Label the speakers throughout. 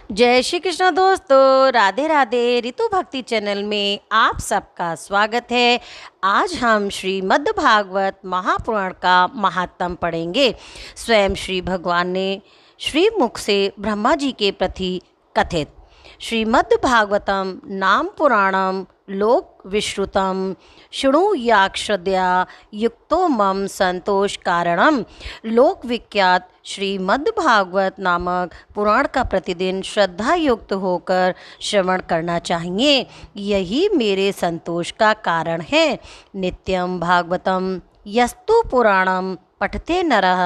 Speaker 1: जय श्री कृष्ण दोस्तों, राधे राधे। ऋतु भक्ति चैनल में आप सबका स्वागत है। आज हम श्रीमद् भागवत महापुराण का महात्म पढ़ेंगे। स्वयं श्री भगवान ने श्री मुख से ब्रह्मा जी के प्रति कथित श्रीमद् भागवतम नाम पुराणम लोक विश्रुतम शृणुयाक्षद्या युक्तो मम संतोष कारणम। लोक विख्यात श्रीमद् भागवत नामक पुराण का प्रतिदिन श्रद्धा युक्त होकर श्रवण करना चाहिए। यही मेरे संतोष का कारण है। नित्यम भागवतम यस्तु पुराणम पठते नरः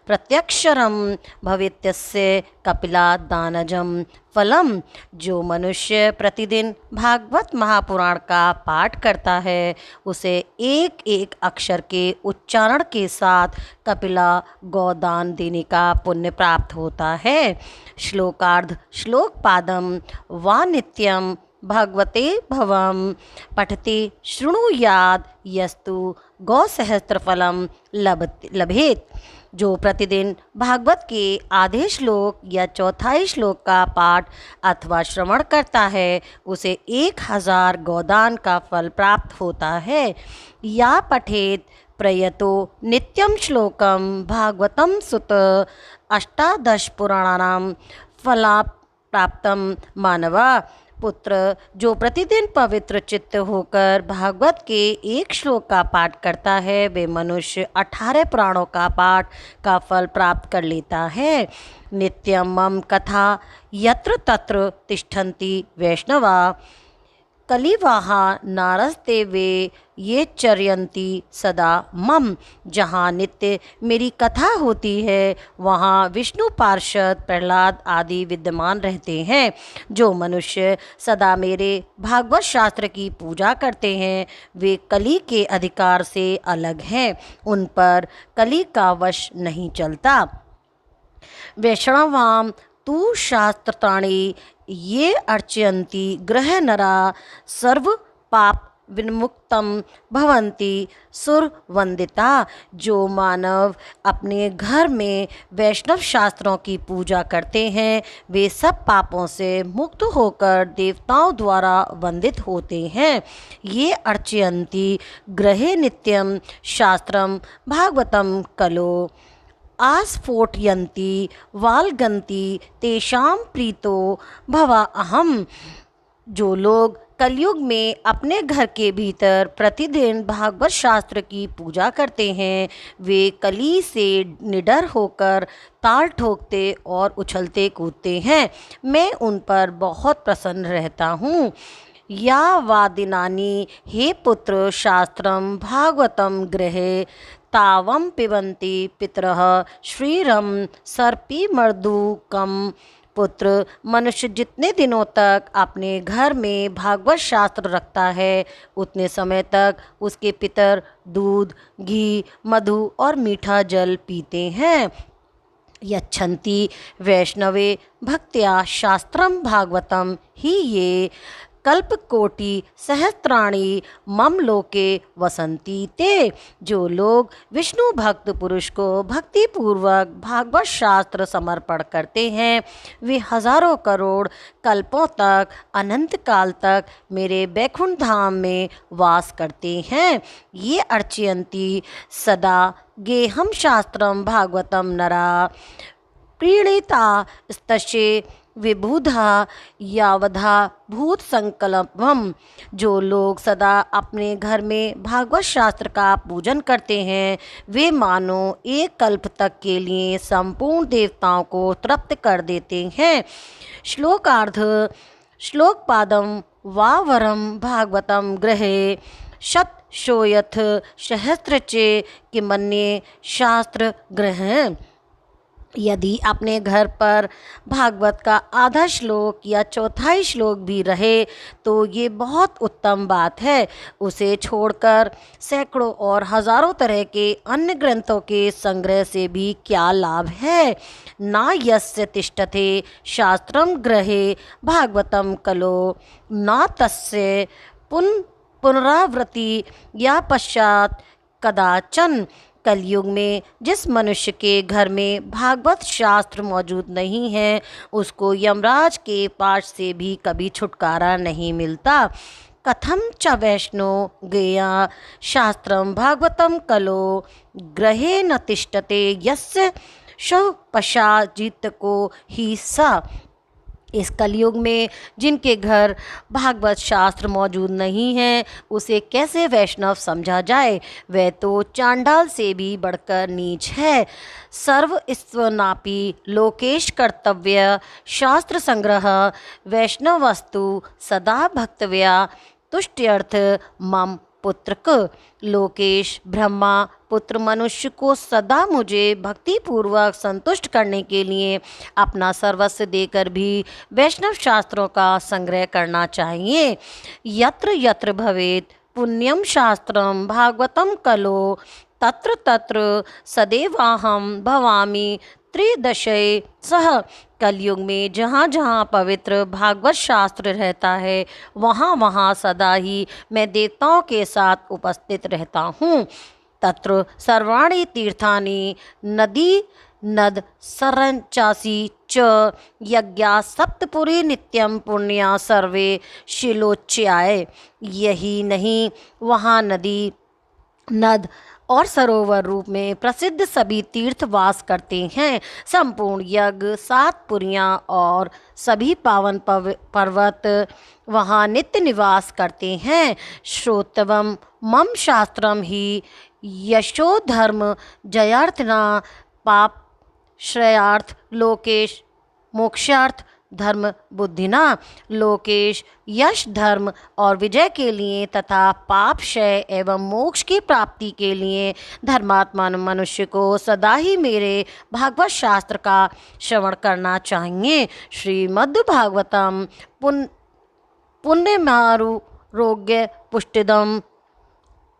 Speaker 1: प्रत्यक्षरम भवित्यस्य कपिलात् दानजम फलम। जो मनुष्य प्रतिदिन भागवत महापुराण का पाठ करता है उसे एक एक अक्षर के उच्चारण के साथ कपिला गोदान देने का पुण्य प्राप्त होता है। श्लोकार्ध श्लोक पादम वा नित्यम भगवते भवम पठते शृणुयाद यस्तु गौसहस्त्रफलम लभेत। जो प्रतिदिन भागवत के आधे श्लोक या चौथाई श्लोक का पाठ अथवा श्रवण करता है उसे 1000 गोदान का फल प्राप्त होता है। या पठेत प्रयतो नित्यम श्लोकम भागवतम सुत अष्टादश पुराणानाम फला प्राप्तम मानवा। पुत्र, जो प्रतिदिन पवित्र चित्त होकर भागवत के एक श्लोक का पाठ करता है वे मनुष्य 18 पुराणों का पाठ का फल प्राप्त कर लेता है। नित्यम मम कथा यत्र तत्र तिष्ठन्ति वैष्णवा कलिवाहा नारस्ते वे ये चर्यन्ति सदा मम। जहाँ नित्य मेरी कथा होती है वहाँ विष्णु पार्षद प्रहलाद आदि विद्यमान रहते हैं। जो मनुष्य सदा मेरे भागवत शास्त्र की पूजा करते हैं वे कली के अधिकार से अलग हैं, उन पर कली का वश नहीं चलता। वैष्णवाम तु शास्त्राणि ये अर्चयन्ति गृह नरा सर्व पाप विमुक्तम भवन्ति सुरवंदिता। जो मानव अपने घर में वैष्णव शास्त्रों की पूजा करते हैं वे सब पापों से मुक्त होकर देवताओं द्वारा वंदित होते हैं। ये अर्चयन्ति गृहे नित्यम शास्त्रम भागवतम कलो आस्फोटयन्ति वालगन्ति तेषां प्रीतो भवा अहम। जो लोग कलयुग में अपने घर के भीतर प्रतिदिन भागवत शास्त्र की पूजा करते हैं वे कली से निडर होकर ताल ठोकते और उछलते कूदते हैं। मैं उन पर बहुत प्रसन्न रहता हूँ। या वादिनानि हे पुत्र शास्त्रम भागवतम गृहे तावम पिबन्ति पितरः श्रीरम सर्पी मर्दुकम। पुत्र, मनुष्य जितने दिनों तक अपने घर में भागवत शास्त्र रखता है उतने समय तक उसके पितर दूध, घी, मधु और मीठा जल पीते हैं। यच्छन्ति वैष्णवे भक्त्या शास्त्रम भागवतम ही ये कल्पकोटि सहस्त्राणि मम लोके वसंती ते। जो लोग विष्णु भक्त पुरुष को भक्ति पूर्वक भागवत शास्त्र समर्पण करते हैं वे हजारों करोड़ कल्पों तक अनंत काल तक मेरे बैकुंठ धाम में वास करते हैं। ये अर्चयन्ति सदा गेहम शास्त्रम भागवतम नरा प्रीणिता स्तस्ये विबुधा यावधा भूत संकल्पम। जो लोग सदा अपने घर में भागवत शास्त्र का पूजन करते हैं वे मानो एक कल्प तक के लिए संपूर्ण देवताओं को तृप्त कर देते हैं। श्लोकार्ध श्लोक पादम वावरम भागवतम गृहे शत शोयथ सहस्त्रचे किमन्ये शास्त्र ग्रह। यदि अपने घर पर भागवत का आधा श्लोक या चौथाई श्लोक भी रहे तो ये बहुत उत्तम बात है। उसे छोड़कर सैकड़ों और हजारों तरह के अन्य ग्रंथों के संग्रह से भी क्या लाभ है। ना यस्य तिष्ठते शास्त्रम गृहे भागवतम कलो न तस्य पुनरावृत्ति या पश्चात कदाचन कलयुग में जिस मनुष्य के घर में भागवत शास्त्र मौजूद नहीं है उसको यमराज के पाश से भी कभी छुटकारा नहीं मिलता। कथम च वैष्णो गेया शास्त्रम भागवतम कलो ग्रहे न तिष्ठते यस्य शव पशाजित को ही सा। इस कलयुग में जिनके घर भागवत शास्त्र मौजूद नहीं है उसे कैसे वैष्णव समझा जाए, वह तो चांडाल से भी बढ़कर नीच है। सर्व ईश्वनापि लोकेश कर्तव्य शास्त्र संग्रह वैष्णव वस्तु सदा भक्तव्या तुष्ट्यर्थ मम पुत्रक। लोकेश ब्रह्मा पुत्र मनुष्य को सदा मुझे भक्तिपूर्वक संतुष्ट करने के लिए अपना सर्वस्व देकर भी वैष्णव शास्त्रों का संग्रह करना चाहिए। यत्र यत्र भवेत् पुण्यम शास्त्रम भागवतम कलो तत्र तत्र सदैवाहम भवामि त्रिदशय सह। कलयुग में जहाँ जहाँ पवित्र भागवत शास्त्र रहता है वहाँ वहाँ सदा ही मैं देवताओं के साथ उपस्थित रहता हूँ। तत्र सर्वाणि तीर्थानि नदी नद सरंचासी च यज्ञा सप्तपुरी नित्यम पुण्या सर्वे शिलोच्याय। यही नहीं, वहाँ नदी नद और सरोवर रूप में प्रसिद्ध सभी तीर्थ वास करते हैं। संपूर्ण यज्ञ 7 पुरियाँ और सभी पावन पर्वत वहाँ नित्य निवास करते हैं। श्रोतवम मम शास्त्रम ही यशो धर्म जयार्थना पाप श्रेयार्थ लोकेश मोक्षार्थ धर्म बुद्धिना। लोकेश यश धर्म और विजय के लिए तथा पाप क्षय एवं मोक्ष की प्राप्ति के लिए धर्मात्मा मनुष्य को सदा ही मेरे भागवत शास्त्र का श्रवण करना चाहिए। श्रीमद् भागवतम पुण्यमारुरोग्य पुष्टिदम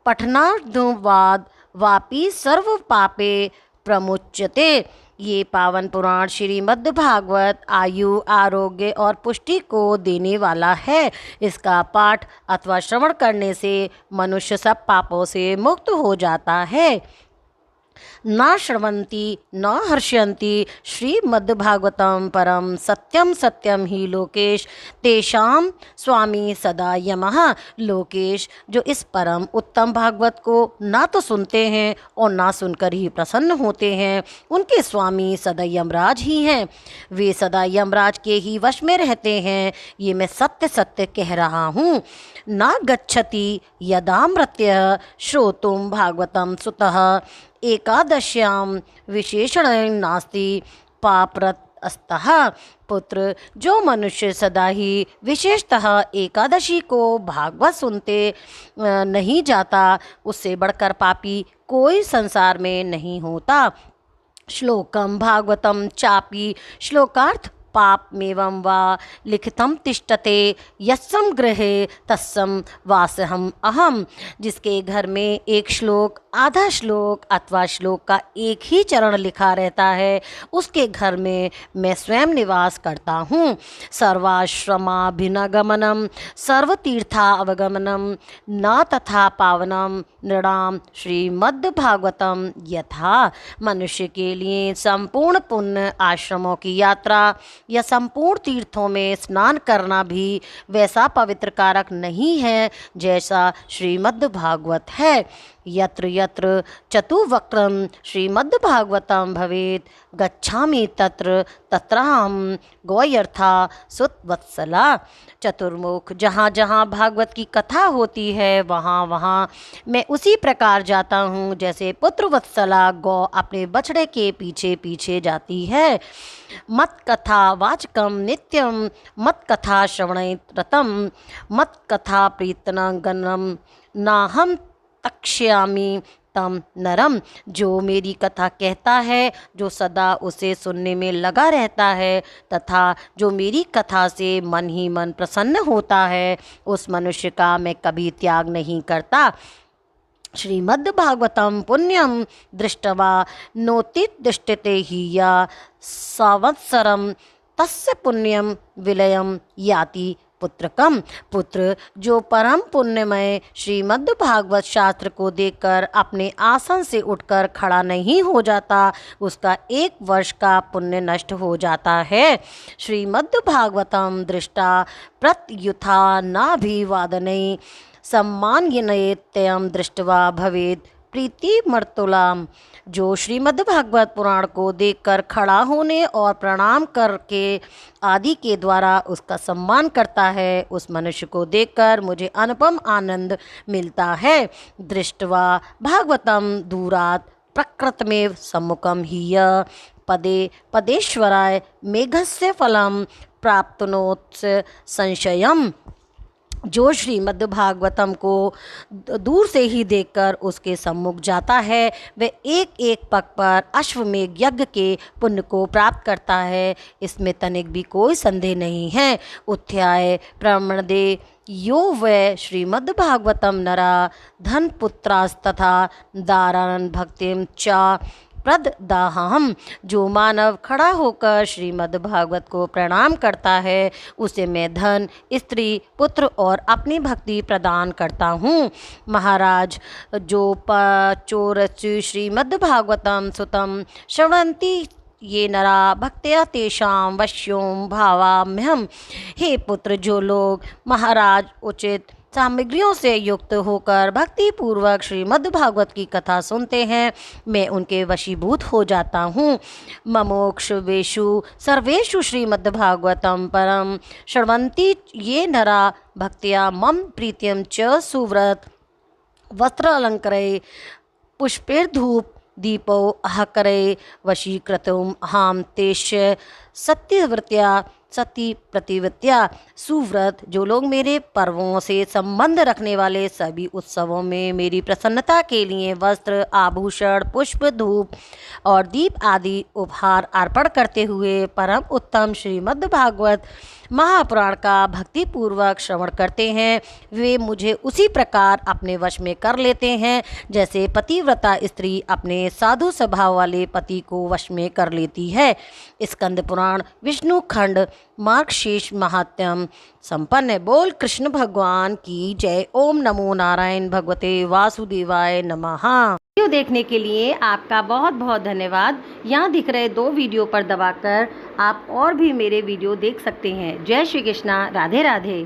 Speaker 1: पठनार्धवाद वापी सर्व पापे प्रमुच्यते। ये पावन पुराण श्रीमद् भागवत आयु आरोग्य और पुष्टि को देने वाला है। इसका पाठ अथवा श्रवण करने से मनुष्य सब पापों से मुक्त हो जाता है। न श्रवन्ति न हर्षयन्ति श्रीमद्भागवतं परम सत्यम सत्यम ही लोकेश तेषां स्वामी सदा यमः। लोकेश जो इस परम उत्तम भागवत को ना तो सुनते हैं और ना सुनकर ही प्रसन्न होते हैं उनके स्वामी सदा यमराज ही हैं। वे सदा यमराज के ही वश में रहते हैं। ये मैं सत्य सत्य कह रहा हूँ। न गच्छति यदामृत्य श्रोतुम भागवतं सुतः एकादश्याम विशेषण नास्ति पापरत अस्तः। पुत्र जो मनुष्य सदा ही विशेषतः एकादशी को भागवत सुनते नहीं जाता उससे बढ़कर पापी कोई संसार में नहीं होता। श्लोकम भागवतम चापि श्लोकार्थ पापमेवं वा लिखितं तिष्ठते यस्सम गृहे तस्सम वासहम अहम। जिसके घर में एक श्लोक आधा श्लोक अथवा श्लोक का एक ही चरण लिखा रहता है उसके घर में मैं स्वयं निवास करता हूँ। सर्वाश्रमाभिनगमनम सर्वतीर्था अवगमनम न तथा पावनम नृणाम श्रीमद्भागवतम यथा। मनुष्य के लिए संपूर्ण पुण्य आश्रमों की यात्रा या संपूर्ण तीर्थों में स्नान करना भी वैसा पवित्र कारक नहीं है जैसा श्रीमद्भागवत है। यत्र यत्र चतुर्वक्त्रं श्रीमद्भागवतं भवेत् गच्छामि तत्र तत्राहं गोयर्था सुतवत्सला। चतुर्मुख जहाँ जहाँ भागवत की कथा होती है वहाँ वहाँ मैं उसी प्रकार जाता हूँ जैसे पुत्रवत्सला गौ अपने बछड़े के पीछे पीछे जाती है। मत कथा वाचकम नित्यम मत कथा श्रवणेत रतम मत कथा प्रीतनगनम नाहम तक्ष्यामि तम नरम। जो मेरी कथा कहता है जो सदा उसे सुनने में लगा रहता है तथा जो मेरी कथा से मन ही मन प्रसन्न होता है उस मनुष्य का मैं कभी त्याग नहीं करता। श्रीमद्भागवतं पुण्यम दृष्टवा नोतिदृष्टते हि या संवत्सरम तस्य पुण्यम विलयम याति पुत्रकम पुत्र जो परम पुण्यमय श्रीमद् भागवत शास्त्र को देखकर अपने आसन से उठकर खड़ा नहीं हो जाता, उसका 1 वर्ष का पुण्य नष्ट हो जाता है। श्रीमद् भागवतम दृष्टा प्रत्युथा नाभिवादने सम्मानयिनयत्ययं दृष्ट्वा भवेद प्रीति मर्तुलाम। जो श्रीमद् भागवत पुराण को देखकर खड़ा होने और प्रणाम करके आदि के द्वारा उसका सम्मान करता है, उस मनुष्य को देखकर मुझे अनुपम आनंद मिलता है। दृष्ट्वा भागवतम दूरात् प्रकृतमेव सम्मुखम हीय पदे पदेश्वराय मेघस्य फलम प्राप्तनोत्स संशयम। जो श्रीमद् भागवतम को दूर से ही देखकर उसके सम्मुख जाता है, वह एक एक पग पर अश्वमेघ यज्ञ के पुण्य को प्राप्त करता है, इसमें तनिक भी कोई संदेह नहीं है। उत्थाय प्रमणदे यो वै श्रीमद् भागवतम नरा धनपुत्रास्तथा दारान भक्तिम च प्रददाहम। जो मानव खड़ा होकर श्रीमद् भागवत को प्रणाम करता है, उसे मैं धन, स्त्री, पुत्र और अपनी भक्ति प्रदान करता हूँ। महाराज, जो पचोरचि श्रीमद् भागवतम सुतम श्रवन्ति ये नरा भक्त्या तेषां वश्यों भावाम्यहम्। हे पुत्र, जो लोग महाराज उचित सामग्रियों से युक्त होकर भक्ति पूर्वक श्रीमद् भागवत की कथा सुनते हैं, मैं उनके वशीभूत हो जाता हूँ। ममोक्षवेषु सर्वेषु श्रीमद् भागवतम परम श्रवन्ति ये नरा भक्त्या मम प्रीत्यम च सुव्रत वस्त्र अलंकरे पुष्पैर्धूप दीपो अहकरे वशीकृतुम हाम तेष सत्यव्रत्या सती प्रतिवत्या। सुव्रत, जो लोग मेरे पर्वों से संबंध रखने वाले सभी उत्सवों में मेरी प्रसन्नता के लिए वस्त्र, आभूषण, पुष्प, धूप और दीप आदि उपहार अर्पण करते हुए परम उत्तम श्रीमद् भागवत महापुराण का भक्तिपूर्वक श्रवण करते हैं, वे मुझे उसी प्रकार अपने वश में कर लेते हैं जैसे पतिव्रता स्त्री अपने साधु स्वभाव वाले पति को वश में कर लेती है। स्कंद पुराण विष्णु खंड मार्गशीर्ष महात्म्यम संपन्न है। बोल कृष्ण भगवान की जय। ओम नमो नारायण भगवते वासुदेवाय नमः। वीडियो देखने के लिए आपका बहुत बहुत धन्यवाद। यहाँ दिख रहे 2 वीडियो पर दबाकर आप और भी मेरे वीडियो देख सकते हैं। जय श्री कृष्णा। राधे राधे।